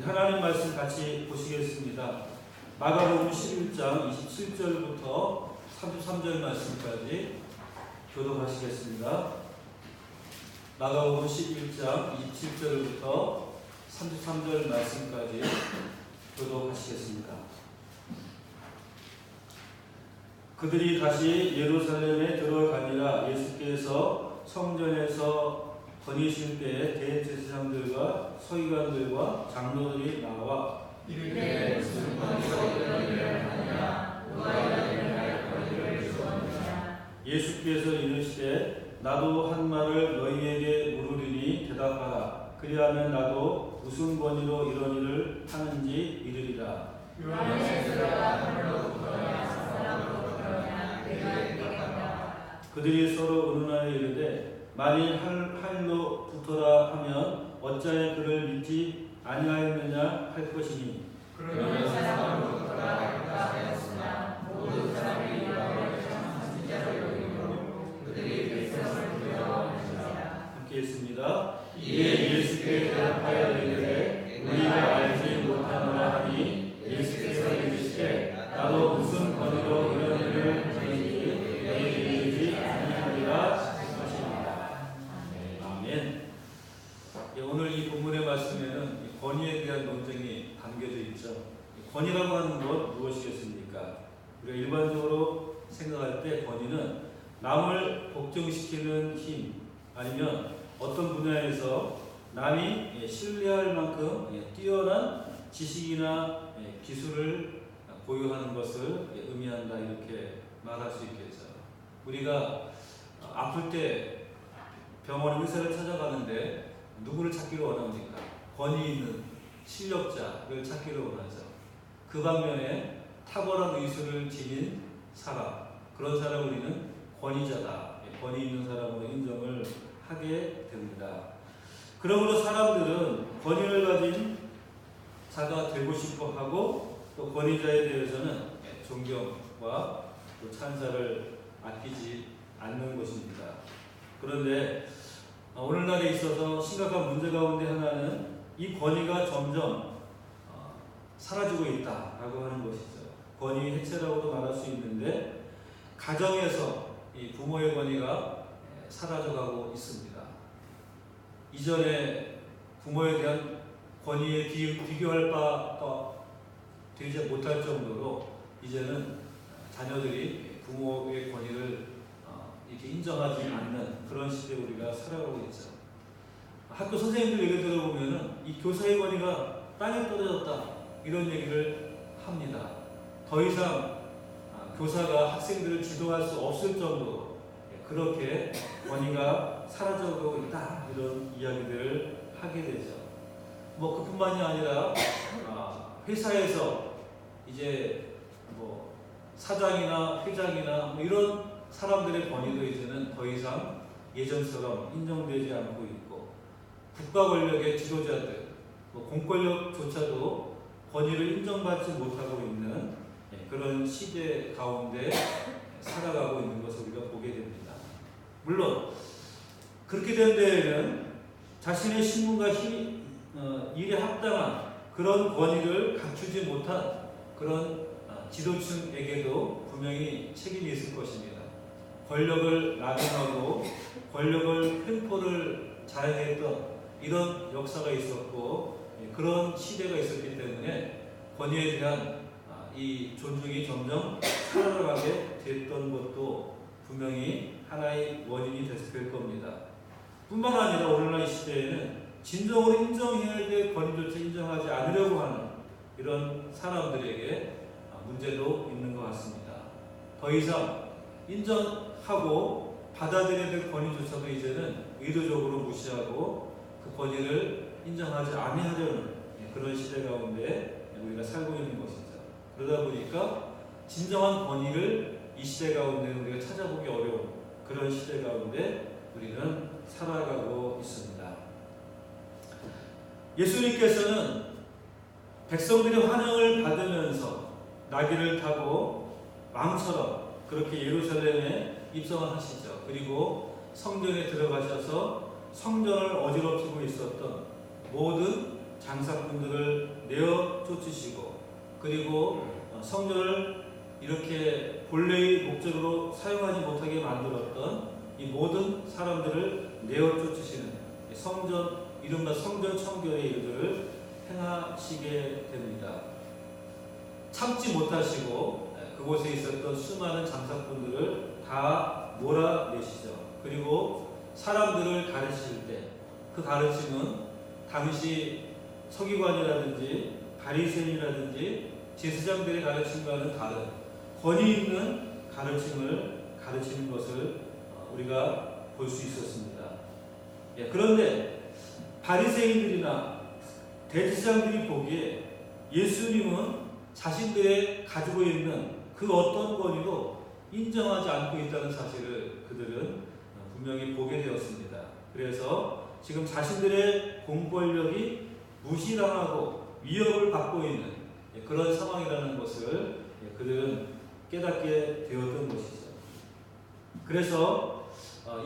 하나님 말씀 같이 보시겠습니다. 마가복음 11장 27절부터 33절 말씀까지 교독하시겠습니다. 마가복음 11장 27절부터 33절 말씀까지 교독하시겠습니다. 그들이 다시 예루살렘에 들어가니라. 예수께서 성전에서 거니실 때에 대제사장들과 서기관들과 장로들이 나와 이르되 무슨 권위로 이런 일을 하느냐 누가 이런 일을 할 권위를 주었느냐. 예수께서 이르시되 나도 한 말을 너희에게 물으리니 대답하라. 그리하면 나도 무슨 권위로 이런 일을 하는지 이르리라. 요한의 수레가 하늘로부터냐 사람으로부터냐 내가 대답하라. 그들이 서로 의논하여 이르되 만일 할로 붙어라 하면 어찌하여 그를 믿지 아니하였느냐 할 것이니 그러면 사람으로부터라 할까 하였으나 모든 사람이 요한을 참 선지자로 여기므로 그들이 백성을 두려워하는지라. 함께 했습니다. 이에 예수께 대답하여 이르되 우리가 알지 못하노라 하니 예수께서 이르시되 나도 무슨 권위로 이런 일을 하는지 너희에게 이르지 아니하리라 하시니라. 아멘. 오늘 이 본문의 말씀에는 권위에 대한 논쟁이 담겨져 있죠. 권위라고 하는 것 무엇이겠습니까? 우리가 일반적으로 생각할 때 권위는 남을 복종시키는 힘, 아니면 어떤 분야에서 남이 신뢰할 만큼 뛰어난 지식이나 기술을 보유하는 것을 의미한다, 이렇게 말할 수 있겠죠. 우리가 아플 때 병원 의사를 찾아가는데 누구를 찾기를 원합니까? 권위 있는 실력자를 찾기를 원하죠. 그 반면에 탁월한 의술을 지닌 사람, 그런 사람을 우리는 권위자다, 권위 있는 사람으로 인정을 하게 됩니다. 그러므로 사람들은 권위를 가진 자가 되고 싶어 하고, 또 권위자에 대해서는 존경과 또 찬사를 아끼지 않는 것입니다. 그런데 오늘날에 있어서 심각한 문제 가운데 하나는 이 권위가 점점 사라지고 있다라고 하는 것이죠. 권위 해체라고도 말할 수 있는데, 가정에서 이 부모의 권위가 사라져가고 있습니다. 이전에 부모에 대한 권위에 비교할 바가 되지 못할 정도로 이제는 자녀들이 부모의 권위를 이렇게 인정하지 않는 그런 시대에 우리가 살아가고 있죠. 학교 선생님들 얘기 들어보면은 이 교사의 권위가 땅에 떨어졌다, 이런 얘기를 합니다. 더 이상 교사가 학생들을 지도할 수 없을 정도로 그렇게 권위가 사라져가고 있다, 이런 이야기들을 하게 되죠. 뭐 그뿐만이 아니라 회사에서 이제 뭐 사장이나 회장이나 뭐 이런 사람들의 권위도 이제는 더 이상 예전처럼 인정되지 않고 있고, 국가 권력의 지도자들, 뭐 공권력조차도 권위를 인정받지 못하고 있는 그런 시대 가운데 살아가고 있는 것을 우리가 보게 됩니다. 물론 그렇게 된 데에는 자신의 신분과 일에 합당한 그런 권위를 갖추지 못한 그런 지도층에게도 분명히 책임이 있을 것입니다. 권력을 낙용하고 권력을 횡포를 자행했던 이런 역사가 있었고, 그런 시대가 있었기 때문에 권위에 대한 이 존중이 점점 사라져가게 됐던 것도 분명히 하나의 원인이 될 겁니다. 뿐만 아니라 오늘날 시대에는 진정으로 인정해야 될 권위조차 인정하지 않으려고 하는 이런 사람들에게 문제도 있는 것 같습니다. 더 이상 인정하고 받아들여야 될 권위조차도 이제는 의도적으로 무시하고 그 권위를 인정하지 아니하려는 그런 시대 가운데 우리가 살고 있는 것이죠. 그러다 보니까 진정한 권위를 이 시대 가운데 우리가 찾아보기 어려운 그런 시대 가운데 우리는 살아가고 있습니다. 예수님께서는 백성들의 환영을 받으면서 나귀를 타고 왕처럼 그렇게 예루살렘에 입성을 하시죠. 그리고 성전에 들어가셔서 성전을 어지럽히고 있었던 모든 장사꾼들을 내어 쫓으시고, 그리고 성전을 이렇게 본래의 목적으로 사용하지 못하게 만들었던 이 모든 사람들을 내어 쫓으시는 성전, 이른바 성전 청결의 일들을 행하시게 됩니다. 참지 못하시고 그곳에 있었던 수많은 장사꾼들을 다 몰아내시죠. 그리고 사람들을 가르치실 때 그 가르침은 당시 서기관이라든지 바리새인이라든지 제사장들의 가르침과는 다른 권위 있는 가르침을 가르치는 것을 우리가 볼 수 있었습니다. 그런데 바리새인들이나 대제사장들이 보기에 예수님은 자신들의 가지고 있는 그 어떤 권위도 인정하지 않고 있다는 사실을 그들은 분명히 보게 되었습니다. 그래서 지금 자신들의 공권력이 무시당하고 위협을 받고 있는 그런 상황이라는 것을 그들은 깨닫게 되었던 것이죠. 그래서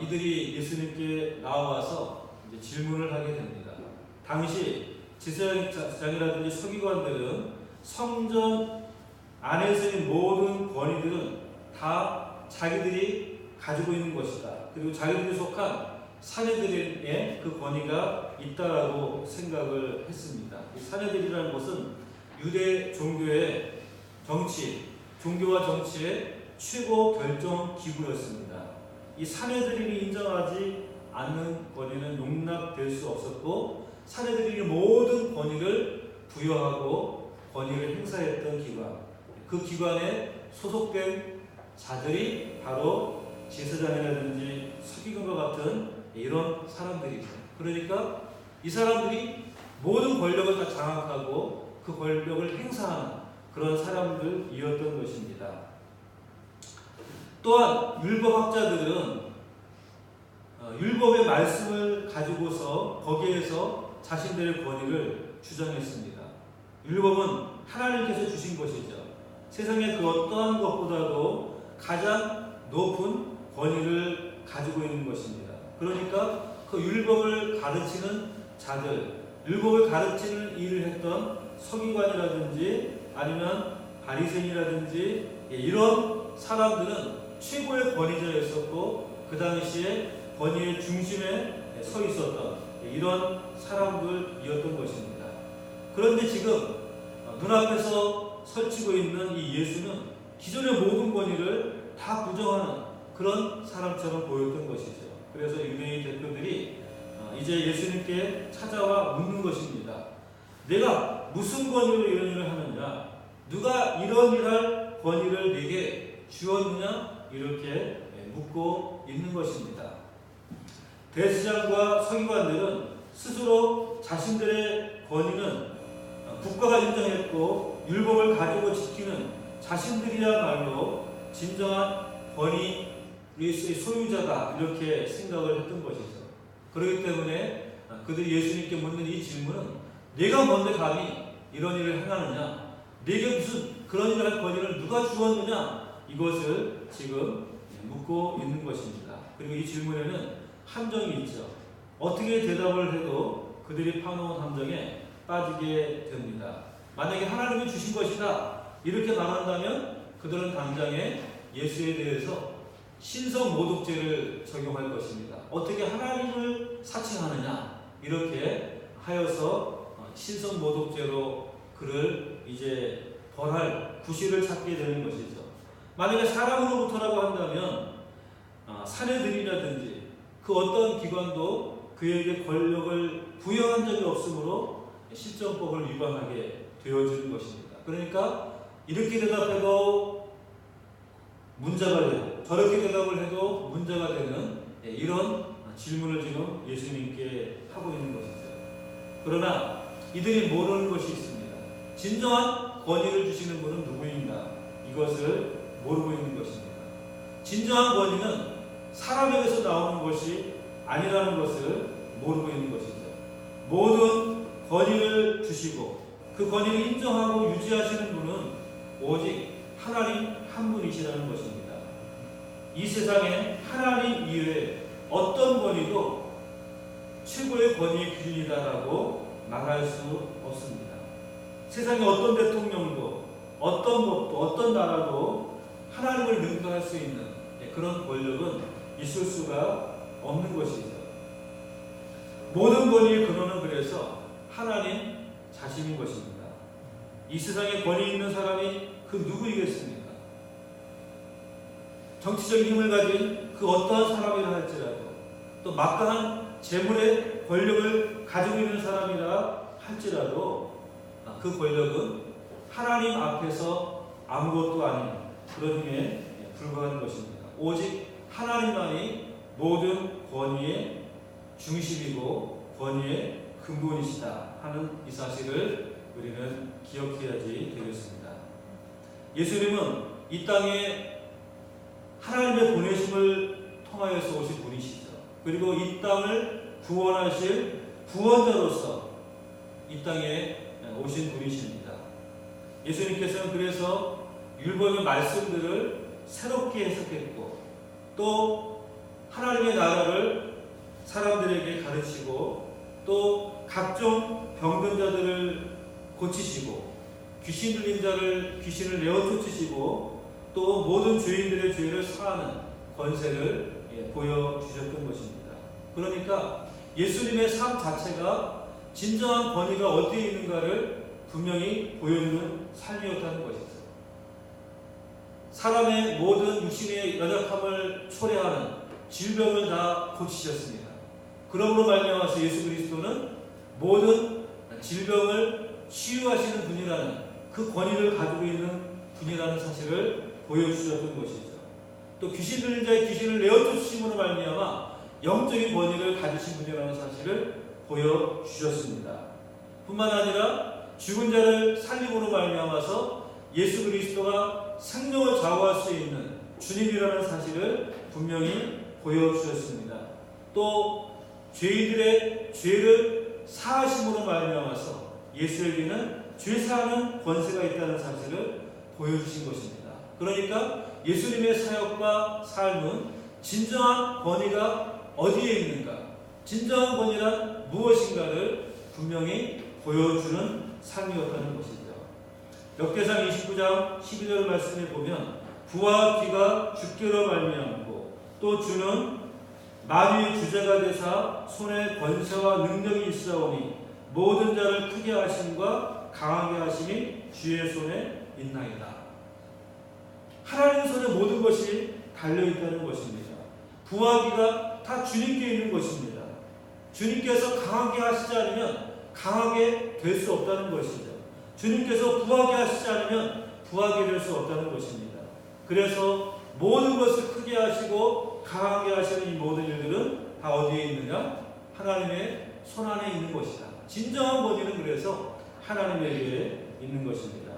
이들이 예수님께 나와서 이제 질문을 하게 됩니다. 당시 제사장이라든지 서기관들은 성전 안에서의 모든 권위들은 다 자기들이 가지고 있는 것이다. 그리고 자기들이 속한 사내들의 그 권위가 있다라고 생각을 했습니다. 이 사내들이라는 것은 유대 종교의 종교와 정치의 최고 결정 기구였습니다. 이 사내들이 인정하지 않는 권위는 용납될 수 없었고, 사내들이 모든 권위를 부여하고 권위를 행사했던 기관, 그 기관에 소속된 자들이 바로 제사장이라든지 서기관과 같은 이런 사람들이죠. 그러니까 이 사람들이 모든 권력을 다 장악하고 그 권력을 행사하는 그런 사람들이었던 것입니다. 또한 율법학자들은 율법의 말씀을 가지고서 거기에서 자신들의 권위를 주장했습니다. 율법은 하나님께서 주신 것이죠. 세상의 그 어떠한 것보다도 가장 높은 권위를 가지고 있는 것입니다. 그러니까 그 율법을 가르치는 자들, 율법을 가르치는 일을 했던 서기관이라든지 아니면 바리새인이라든지 이런 사람들은 최고의 권위자였었고, 그 당시에 권위의 중심에 서 있었던 이런 사람들이었던 것입니다. 그런데 지금 눈앞에서 설치고 있는 이 예수는 기존의 모든 권위를 다 부정하는 그런 사람처럼 보였던 것이죠. 그래서 유대인 대표들이 이제 예수님께 찾아와 묻는 것입니다. 내가 무슨 권위로 이런 일을 하느냐? 누가 이런 일할 권위를 내게 주었느냐? 이렇게 묻고 있는 것입니다. 대제사장과 서기관들은 스스로 자신들의 권위는 국가가 인정했고 율법을 가지고 지키는 자신들이야말로 진정한 권위의 소유자다, 이렇게 생각을 했던 것이죠. 그렇기 때문에 그들이 예수님께 묻는 이 질문은 내가 뭔데 감히 이런 일을 행하느냐? 내게 무슨 그런 일을 할 권위를 누가 주었느냐? 이것을 지금 묻고 있는 것입니다. 그리고 이 질문에는 함정이 있죠. 어떻게 대답을 해도 그들이 파놓은 함정에 빠지게 됩니다. 만약에 하나님이 주신 것이다 이렇게 말한다면 그들은 당장에 예수에 대해서 신성모독죄를 적용할 것입니다. 어떻게 하나님을 사칭하느냐 이렇게 하여서 신성모독죄로 그를 이제 벌할 구실을 찾게 되는 것이죠. 만약에 사람으로부터라고 한다면 사내들이라든지 그 어떤 기관도 그에게 권력을 부여한 적이 없으므로 실정법을 위반하게 되어지는 것입니다. 그러니까 이렇게 대답해도 문제가 되고 저렇게 대답을 해도 문제가 되는 이런 질문을 지금 예수님께 하고 있는 것이죠. 그러나 이들이 모르는 것이 있습니다. 진정한 권위를 주시는 분은 누구인가? 이것을 모르고 있는 것입니다. 진정한 권위는 사람에게서 나오는 것이 아니라는 것을 모르고 있는 것이죠. 모든 권위를 주시고 그 권위를 인정하고 유지하시는 분은 오직 하나님 한 분이시라는 것입니다. 이 세상에 하나님 이외에 어떤 권위도 최고의 권위의 기준이다라고 말할 수 없습니다. 세상의 어떤 대통령도 어떤 법도 어떤 나라도 하나님을 능가할 수 있는 그런 권력은 있을 수가 없는 것이죠. 모든 권위의 근원은 그래서 하나님 자신인 것입니다. 이 세상에 권위 있는 사람이 그 누구이겠습니까? 정치적인 힘을 가진 그 어떠한 사람이라 할지라도, 또 막강한 재물의 권력을 가지고 있는 사람이라 할지라도 그 권력은 하나님 앞에서 아무것도 아닌 그런 힘에 불과한 것입니다. 오직 하나님만이 모든 권위의 중심이고 권위의 근본이시다 하는 이 사실을 우리는 기억해야지 되겠습니다. 예수님은 이 땅에 하나님의 보내심을 통하여서 오신 분이시죠. 그리고 이 땅을 구원하실 구원자로서 이 땅에 오신 분이십니다. 예수님께서는 그래서 율법의 말씀들을 새롭게 해석했고, 또 하나님의 나라를 사람들에게 가르치고, 또 각종 병든 자들을 고치시고, 귀신 들린 자를 귀신을 내어 쫓으시고, 또 모든 죄인들의 죄를 사하는 권세를 보여주셨던 것입니다. 그러니까 예수님의 삶 자체가 진정한 권위가 어디에 있는가를 분명히 보여주는 삶이었다는 것이죠. 사람의 모든 육신의 연약함을 초래하는 질병을 다 고치셨습니다. 그러므로 말미암아서 예수 그리스도는 모든 질병을 치유하시는 분이라는 그 권위를 가지고 있는 분이라는 사실을 보여주셨던 것이죠. 또 귀신 들린 자의 귀신을 내어쫓으심으로 말미암아 영적인 권위를 가지신 분이라는 사실을 보여주셨습니다. 뿐만 아니라 죽은 자를 살림으로 말미암아서 예수 그리스도가 생명을 좌우할 수 있는 주님이라는 사실을 분명히 보여주셨습니다. 또 죄인들의 죄를 사하심으로 말미암아서 예수에게는 죄사하는 권세가 있다는 사실을 보여주신 것입니다. 그러니까 예수님의 사역과 삶은 진정한 권위가 어디에 있는가, 진정한 권위란 무엇인가를 분명히 보여주는 삶이었다는 것이죠. 역대상 29장 12절 말씀에 보면 부와 귀가 주께로 말미암고 또 주는 만유의 주제가 되사 손에 권세와 능력이 있사오니 모든 자를 크게 하심과 강하게 하심이 주의 손에 있나이다. 하나님 손에 모든 것이 달려있다는 것입니다. 부와 귀가 다 주님께 있는 것입니다. 주님께서 강하게 하시지 않으면 강하게 될 수 없다는 것이죠. 주님께서 부하게 하시지 않으면 부하게 될 수 없다는 것입니다. 그래서 모든 것을 크게 하시고 강하게 하시는 이 모든 일들은 다 어디에 있느냐? 하나님의 손 안에 있는 것이다. 진정한 권위는 그래서 하나님에게 있는 것입니다.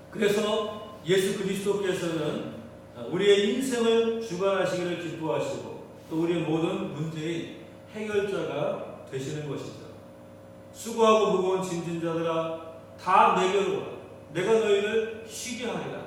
그래서 예수 그리스도께서는 우리의 인생을 주관하시기를 기뻐하시고 또 우리의 모든 문제의 해결자가 되시는 것이죠. 수고하고 무거운 짐진 자들아 다 내게로 오라. 내가 너희를 쉬게 하리라.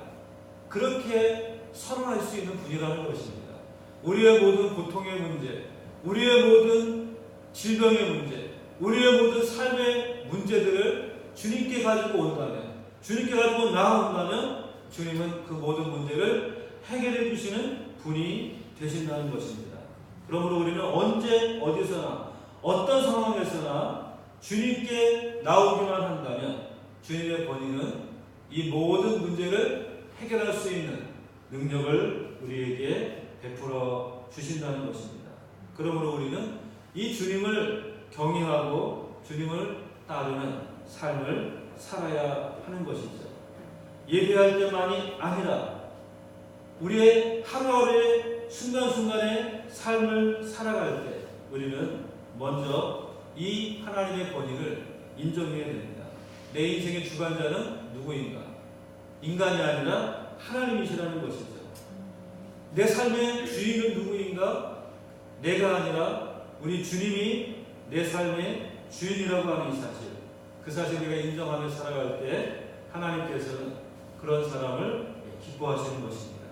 그렇게 선언할 수 있는 분이라는 것입니다. 우리의 모든 고통의 문제, 우리의 모든 질병의 문제, 우리의 모든 삶의 문제들을 주님께 가지고 온다면, 주님께 가지고 나아온다면 주님은 그 모든 문제를 해결해 주시는 분이 되신다는 것입니다. 그러므로 우리는 언제 어디서나 어떤 상황에서나 주님께 나오기만 한다면 주님의 권위는 이 모든 문제를 해결할 수 있는 능력을 우리에게 베풀어 주신다는 것입니다. 그러므로 우리는 이 주님을 경외하고 주님을 따르는 삶을 살아야 하는 것이죠. 예배할 때만이 아니라 우리의 하루하루의 순간순간의 삶을 살아갈 때 우리는 먼저 이 하나님의 권위를 인정해야 됩니다. 내 인생의 주관자는 누구인가? 인간이 아니라 하나님이시라는 것이죠. 내 삶의 주인은 누구인가? 내가 아니라 우리 주님이 내 삶의 주인이라고 하는 이 사실, 그 사실을 우리가 인정하며 살아갈 때 하나님께서는 그런 사람을 기뻐하시는 것입니다.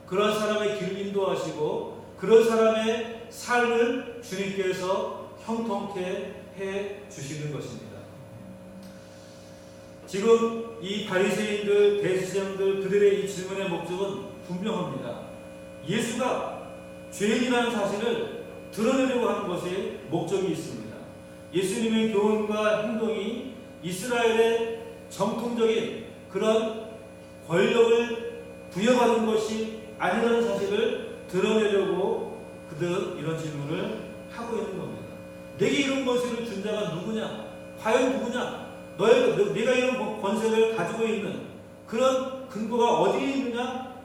그런 사람의 길을 인도하시고 그런 사람의 삶을 주님께서 형통케 해 주시는 것입니다. 지금 이 바리새인들, 대제사장들 그들의 이 질문의 목적은 분명합니다. 예수가 죄인이라는 사실을 드러내려고 하는 것에 목적이 있습니다. 예수님의 교훈과 행동이 이스라엘의 정통적인 그런 권력을 부여받은 것이 아니라는 사실을 드러내려고 그들은 이런 질문을 하고 있는 겁니다. 내게 이런 권세를 준 자가 누구냐? 과연 누구냐? 내가 이런 권세를 가지고 있는 그런 근거가 어디에 있느냐?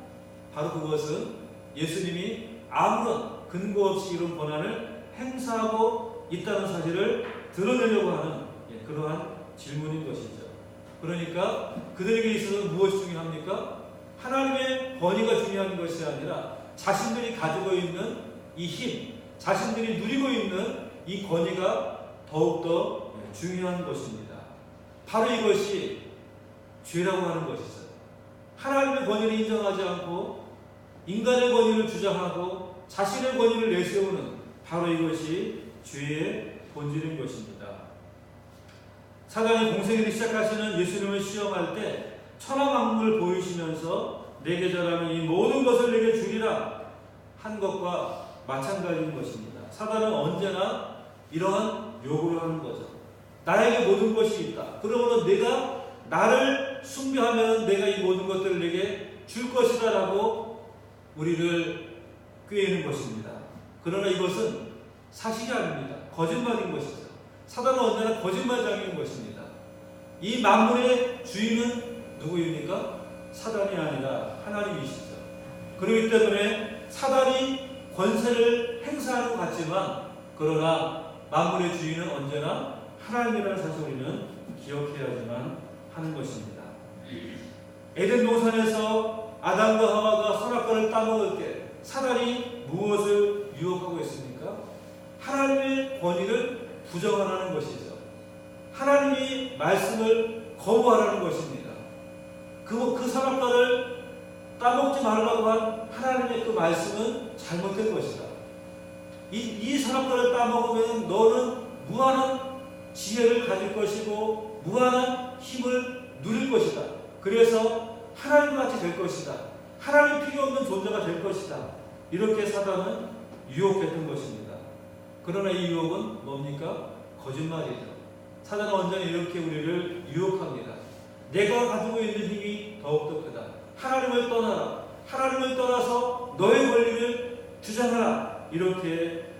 바로 그것은 예수님이 아무런 근거 없이 이런 권한을 행사하고 있다는 사실을 드러내려고 하는 그러한 질문인 것이죠. 그러니까 그들에게 있어서 무엇이 중요합니까? 하나님의 권위가 중요한 것이 아니라 자신들이 가지고 있는 이 힘, 자신들이 누리고 있는 이 권위가 더욱더 중요한 것입니다. 바로 이것이 죄라고 하는 것이죠. 하나님의 권위를 인정하지 않고 인간의 권위를 주장하고 자신의 권위를 내세우는 바로 이것이 죄의 본질인 것입니다. 사단이 공생애를 시작하시는 예수님을 시험할 때 천하만국을 보이시면서 내게 절하면 이 모든 것을 내게 주리라 한 것과 마찬가지인 것입니다. 사단은 언제나 이러한 요구를 하는 거죠. 나에게 모든 것이 있다. 그러므로 내가 나를 숭배하면 내가 이 모든 것들을 내게 줄 것이다 라고 우리를 꾀는 것입니다. 그러나 이것은 사실이 아닙니다. 거짓말인 것이죠. 사단은 언제나 거짓말장인 것입니다. 이 만물의 주인은 누구입니까? 사단이 아니라 하나님이시죠. 그렇기 때문에 사단이 권세를 행사하는 것 같지만 그러나 만물의 주인은 언제나 하나님이라는 사실을 우리는 기억해야지만 하는 것입니다. 에덴 동산에서 아담과 하와가 선악과를 따먹을 때 사단이 무엇을 유혹하고 있습니까? 하나님의 권위를 부정하라는 것이죠. 하나님이 말씀을 거부하라는 것입니다. 그 선악과를 따먹지 말라고 한 하나님의 그 말씀은 잘못된 것이다. 이 선악과를 따먹으면 너는 무한한 지혜를 가질 것이고 무한한 힘을 누릴 것이다. 그래서 하나님같이 될 것이다. 하나님 필요 없는 존재가 될 것이다. 이렇게 사단은 유혹했던 것입니다. 그러나 이 유혹은 뭡니까? 거짓말이죠. 사단은 언제나 이렇게 우리를 유혹합니다. 내가 가지고 있는 힘이 더욱더 크다. 하나님을 떠나라. 하나님을 떠나서 너의 권리를 주장하라. 이렇게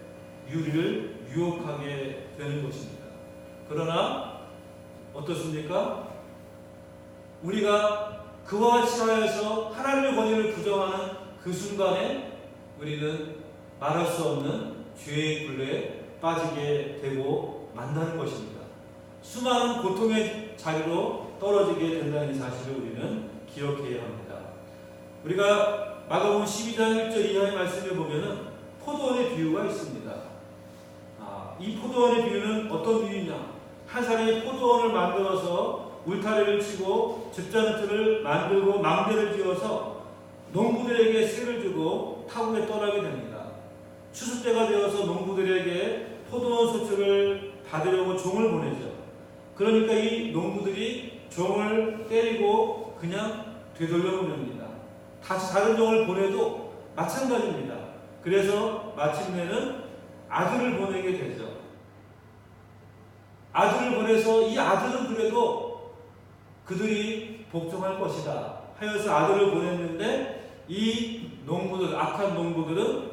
우리를 유혹하게 되는 것입니다. 그러나 어떻습니까? 우리가 그와 같이 하여서 하나님의 권위를 부정하는 그 순간에 우리는 말할 수 없는 죄의 굴레에 빠지게 되고 만나는 것입니다. 수많은 고통의 자리로 떨어지게 된다는 사실을 우리는 기억해야 합니다. 우리가 마가복음 12장 1절 이하의 말씀을 보면은 포도원의 비유가 있습니다. 이 포도원의 비유는 어떤 비유냐? 한 사람이 포도원을 만들어서 울타리를 치고 집자는틀을 만들고 망대를 지어서 농부들에게 세를 주고 타국에 떠나게 됩니다. 추수 때가 되어서 농부들에게 포도원 소출을 받으려고 종을 보내죠. 그러니까 이 농부들이 종을 때리고 그냥 되돌려 보냅니다. 다시 다른 종을 보내도 마찬가지입니다. 그래서 마침내는 아들을 보내게 되죠. 아들을 보내서 이 아들은 그래도 그들이 복종할 것이다 하여서 아들을 보냈는데 이 농부들, 악한 농부들은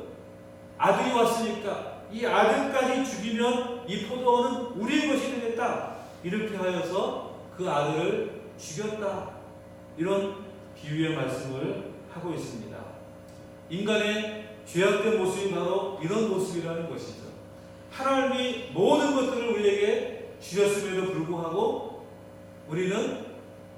아들이 왔으니까 이 아들까지 죽이면 이 포도원은 우리의 것이 되겠다 이렇게 하여서 그 아들을 죽였다. 이런 비유의 말씀을 하고 있습니다. 인간의 죄악된 모습이 바로 이런 모습이라는 것이죠. 하나님이 모든 것들을 우리에게 주셨음에도 불구하고 우리는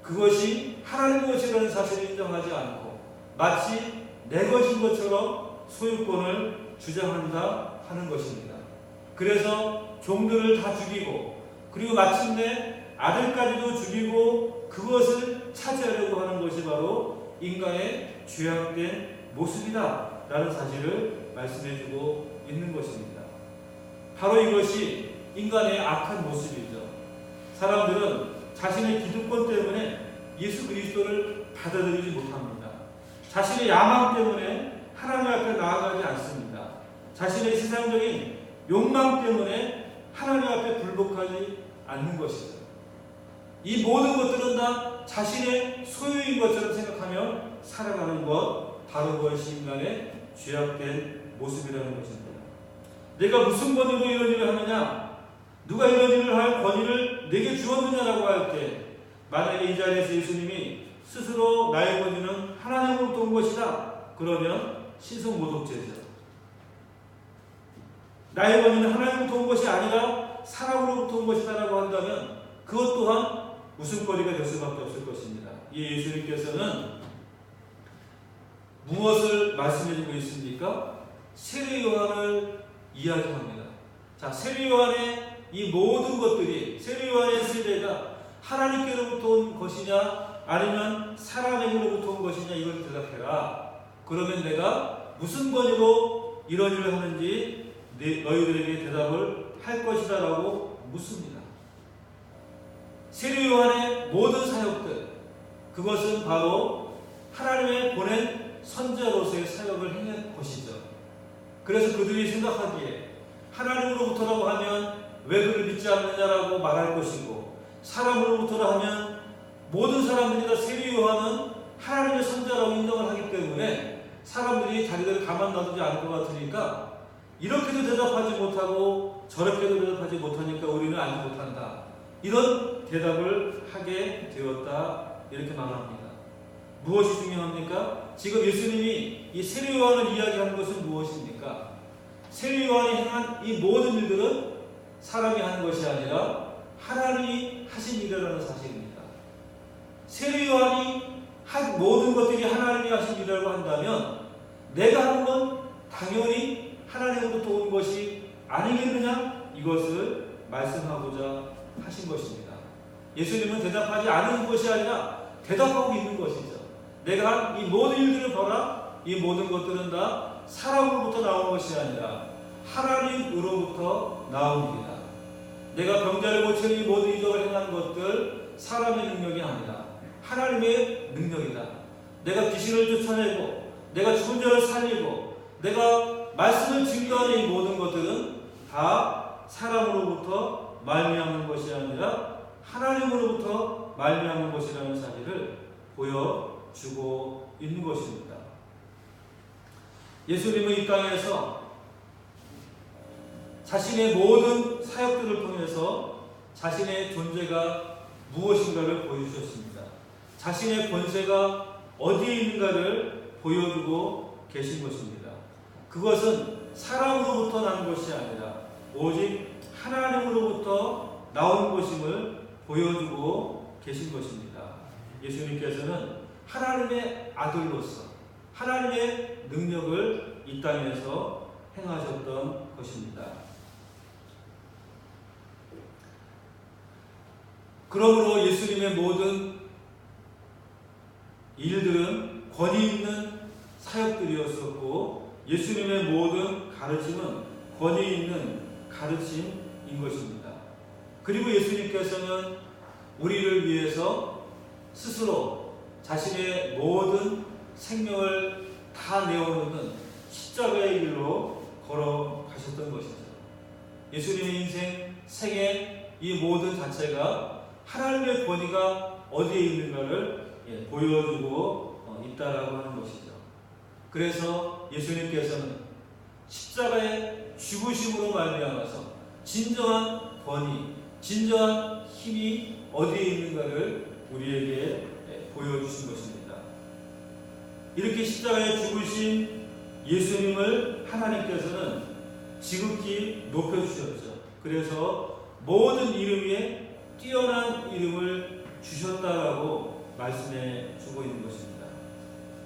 그것이 하나님의 것이라는 사실을 인정하지 않고 마치 내 것인 것처럼 소유권을 주장한다 하는 것입니다. 그래서 종들을 다 죽이고 그리고 마침내 아들까지도 죽이고 그것을 차지하려고 하는 것이 바로 인간의 죄악된 모습이다 라는 사실을 말씀해주고 있는 것입니다. 바로 이것이 인간의 악한 모습이죠. 사람들은 자신의 기득권 때문에 예수 그리스도를 받아들이지 못합니다. 자신의 야망 때문에 하나님 앞에 나아가지 않습니다. 자신의 세상적인 욕망 때문에 하나님 앞에 굴복하지 않는 것이죠. 이 모든 것들은 다 자신의 소유인 것처럼 생각하며 살아가는 것, 바로 그것이 인간의 죄악된 모습이라는 것입니다. 내가 무슨 권위로 이런 일을 하느냐? 누가 이런 일을 할 권위를 내게 주었느냐라고 할 때, 만약에 이 자리에서 예수님이 스스로 나의 권위는 하나님으로부터 온 것이다, 그러면 신성모독죄죠. 나의 권위는 하나님으로부터 온 것이 아니라 사람으로부터 온 것이다라고 한다면 그것 또한 웃음거리가 될 수밖에 없을 것입니다. 이 예수님께서는 무엇을 말씀해주고 있습니까? 세례 요한을 이야기합니다. 자, 세례 요한의 이 모든 것들이, 세례 요한의 세례가 하나님께로부터 온 것이냐 아니면 사람에게로부터 온 것이냐, 이걸 대답해라. 그러면 내가 무슨 권위로 이런 일을 하는지 너희들에게 대답을 할 것이다 라고 묻습니다. 세례 요한의 모든 사역들, 그것은 바로 하나님의 보낸 선자로서의 사역을 행한 것이죠. 그래서 그들이 생각하기에 하나님으로부터라고 하면 왜 그를 믿지 않느냐라고 말할 것이고, 사람으로부터라 하면 모든 사람들이 다 세례 요한은 하나님의 선자라고 인정을 하기 때문에 사람들이 자기들을 가만 놔두지 않을 것 같으니까 이렇게도 대답하지 못하고 저렇게도 대답하지 못하니까 우리는 알지 못한다, 이런 대답을 하게 되었다, 이렇게 말합니다. 무엇이 중요합니까? 지금 예수님이 이 세례 요한을 이야기하는 것은 무엇입니까? 세례 요한이 행한 이 모든 일들은 사람이 하는 것이 아니라 하나님이 하신 일이라는 사실입니다. 세례 요한이 한 모든 것들이 하나님이 하신 일이라고 한다면 내가 하는 건 당연히 하나님으로부터 온 것이 아니겠느냐, 이것을 말씀하고자 하신 것입니다. 예수님은 대답하지 않은 것이 아니라 대답하고 있는 것이죠. 내가 한 이 모든 일들을 봐라, 이 모든 것들은 다 사람으로부터 나온 것이 아니라 하나님으로부터 나옵니다. 내가 병자를 고치는 이 모든 이적을 행한 것들 사람의 능력이 아니라 하나님의 능력이다. 내가 귀신을 쫓아내고 내가 죽은 자를 살리고 내가 말씀을 증거하는 이 모든 것들은 다 사람으로부터 말미암은 것이 아니라 하나님으로부터 말미암은 것이라는 사실을 보여주고 있는 것입니다. 예수님은 이 땅에서 자신의 모든 사역들을 통해서 자신의 존재가 무엇인가를 보여주셨습니다. 자신의 권세가 어디에 있는가를 보여주고 계신 것입니다. 그것은 사람으로부터 난 것이 아니라 오직 하나님으로부터 나온 것임을 보여주고 계신 것입니다. 예수님께서는 하나님의 아들로서 하나님의 능력을 이 땅에서 행하셨던 것입니다. 그러므로 예수님의 모든 일들은 권위 있는 사역들이었었고, 예수님의 모든 가르침은 권위 있는 가르침인 것입니다. 그리고 예수님께서는 우리를 위해서 스스로 자신의 모든 생명을 다 내어놓는 십자가의 길로 걸어가셨던 것이죠. 예수님의 인생, 생애, 이 모든 자체가 하나님의 권위가 어디에 있는가를 보여주고 있다라고 하는 것이죠. 그래서 예수님께서는 십자가의 죽으심으로 말미암아서 진정한 권위, 진정한 힘이 어디에 있는가를 우리에게 보여주신 것입니다. 이렇게 십자가에 죽으신 예수님을 하나님께서는 지극히 높여주셨죠. 그래서 모든 이름 위에 뛰어난 이름을 주셨다라고 말씀해 주고 있는 것입니다.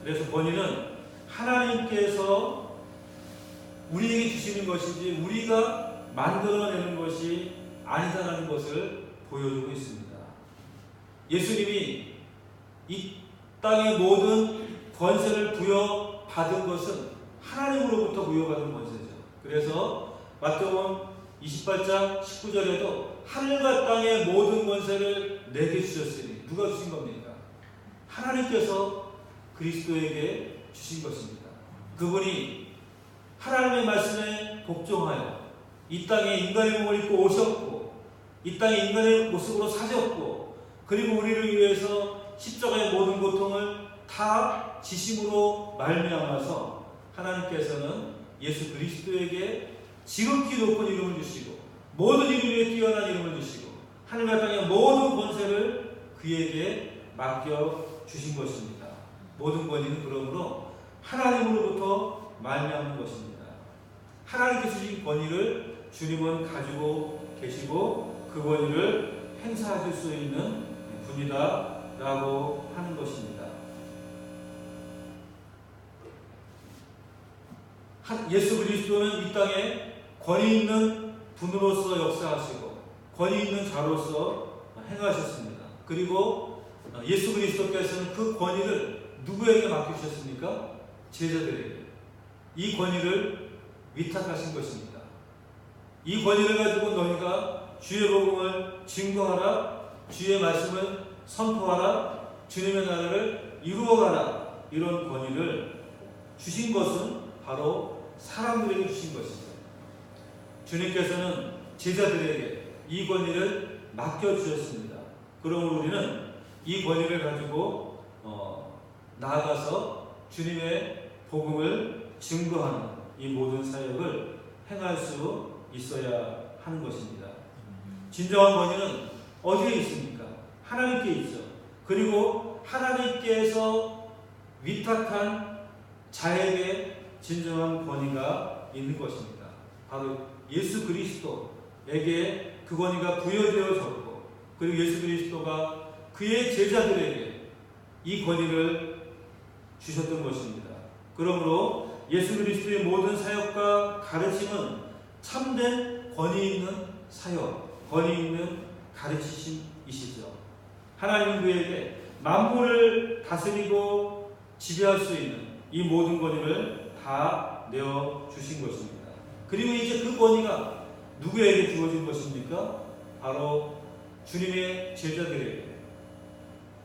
그래서 권위는 하나님께서 우리에게 주시는 것이지 우리가 만들어내는 것이 아니다라는 것을 보여주고 있습니다. 예수님이 이 땅의 모든 권세를 부여받은 것은 하나님으로부터 부여받은 권세죠. 그래서 마태복음 28장 19절에도 하늘과 땅의 모든 권세를 내게 주셨으니 누가 주신 겁니까? 하나님께서 그리스도에게 주신 것입니다. 그분이 하나님의 말씀에 복종하여 이 땅에 인간의 몸을 입고 오셨고 이 땅에 인간의 모습으로 사셨고 그리고 우리를 위해서 십자가의 모든 고통을 다 지심으로 말미암아서 하나님께서는 예수 그리스도에게 지극히 높은 이름을 주시고 모든 이름 위에 뛰어난 이름을 주시고 하늘과 땅의 모든 권세를 그에게 맡겨 주신 것입니다. 모든 권위는 그러므로 하나님으로부터 말미암는 것입니다. 하나님께 주신 권위를 주님은 가지고 계시고 그 권위를 행사하실 수 있는 분이다라고 하는 것입니다. 예수 그리스도는 이 땅에 권위 있는 분으로서 역사하시고 권위 있는 자로서 행하셨습니다. 그리고 예수 그리스도께서는 그 권위를 누구에게 맡기셨습니까? 제자들에게. 이 권위를 위탁하신 것입니다. 이 권위를 가지고 너희가 주의 복음을 증거하라, 주의 말씀을 선포하라, 주님의 나라를 이루어가라, 이런 권위를 주신 것은 바로 사람들에게 주신 것입니다. 주님께서는 제자들에게 이 권위를 맡겨주셨습니다. 그러므로 우리는 이 권위를 가지고 나아가서 주님의 복음을 증거하는 이 모든 사역을 행할 수 있어야 하는 것입니다. 진정한 권위는 어디에 있습니까? 하나님께 있죠. 그리고 하나님께서 위탁한 자에게 진정한 권위가 있는 것입니다. 바로 예수 그리스도에게 그 권위가 부여되어졌고 그리고 예수 그리스도가 그의 제자들에게 이 권위를 주셨던 것입니다. 그러므로 예수 그리스도의 모든 사역과 가르침은 참된 권위 있는 사역, 권위 있는 가르치심이시죠. 하나님은 그에게 만물을 다스리고 지배할 수 있는 이 모든 권위를 다 내어주신 것입니다. 그리고 이제 그 권위가 누구에게 주어진 것입니까? 바로 주님의 제자들에게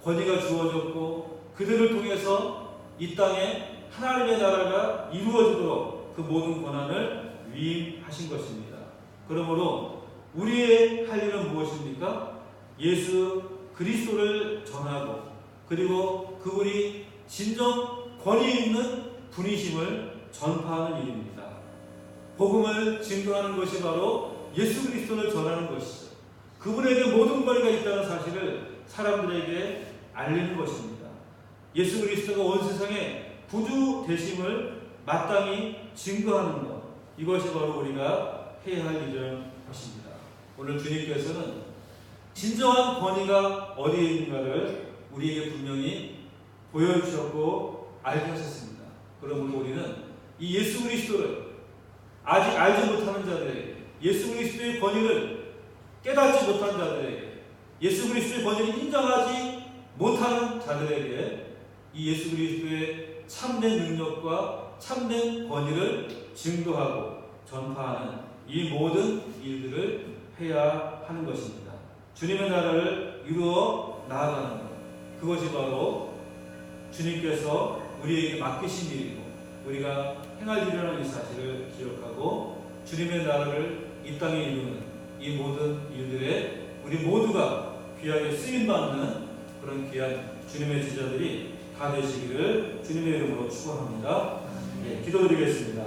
권위가 주어졌고 그들을 통해서 이 땅에 하나님의 나라가 이루어지도록 그 모든 권한을 위임하신 것입니다. 그러므로 우리의 할 일은 무엇입니까? 예수 그리스도를 전하고 그리고 그분이 진정 권위 있는 분이심을 전파하는 일입니다. 복음을 증거하는 것이 바로 예수 그리스도를 전하는 것이죠. 그분에게 모든 권위가 있다는 사실을 사람들에게 알리는 것입니다. 예수 그리스도가 온 세상에 구주 되심을 마땅히 증거하는 것, 이것이 바로 우리가 해야 할 일인 것입니다. 오늘 주님께서는 진정한 권위가 어디에 있는가를 우리에게 분명히 보여주셨고 알게 하셨습니다. 그러므로 우리는 이 예수 그리스도를 아직 알지 못하는 자들에게, 예수 그리스도의 권위를 깨닫지 못한 자들에게, 예수 그리스도의 권위를 인정하지 못하는 자들에게 이 예수 그리스도의 참된 능력과 참된 권위를 증거하고 전파하는 이 모든 일들을 해야 하는 것입니다. 주님의 나라를 이루어 나아가는 것, 그것이 바로 주님께서 우리에게 맡기신 일이고 우리가 행할 일이라는 이 사실을 기억하고 주님의 나라를 이 땅에 이루는 이 모든 일들에 우리 모두가 귀하게 쓰임받는 그런 귀한 주님의 제자들이 다 되시기를 주님의 이름으로 축원합니다. 네, 기도드리겠습니다.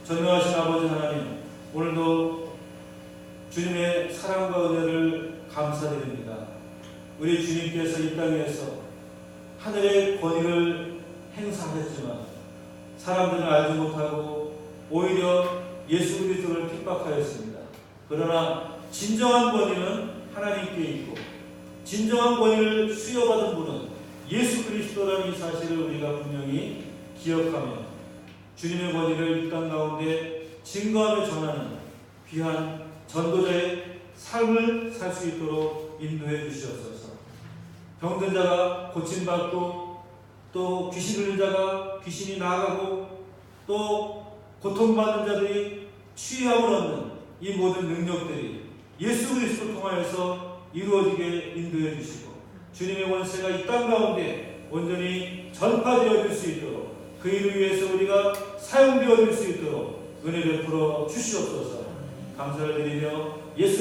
전능하신 아버지 하나님, 오늘도 주님의 사랑과 은혜를 감사드립니다. 우리 주님께서 이 땅에서 하늘의 권위를 행사하셨지만 사람들은 알지 못하고 오히려 예수 그리스도를 핍박하였습니다. 그러나 진정한 권위는 하나님께 있고 진정한 권위를 수여받은 분은 예수 그리스도라는 이 사실을 우리가 분명히 기억하며 주님의 권위를 이 땅 가운데 증거하며 전하는 귀한 전도자의 삶을 살 수 있도록 인도해 주시옵소서. 병든 자가 고침받고 또 귀신 들린 자가 귀신이 나가고 또 고통받는 자들이 치유함을 얻는 이 모든 능력들이 예수 그리스도를 통하여서 이루어지게 인도해 주시고 주님의 권세가 이 땅 가운데 온전히 전파되어질 수 있도록 그 일을 위해서 우리가 사용되어질 수 있도록 은혜 베풀어 주시옵소서. 감사를 드리며 예수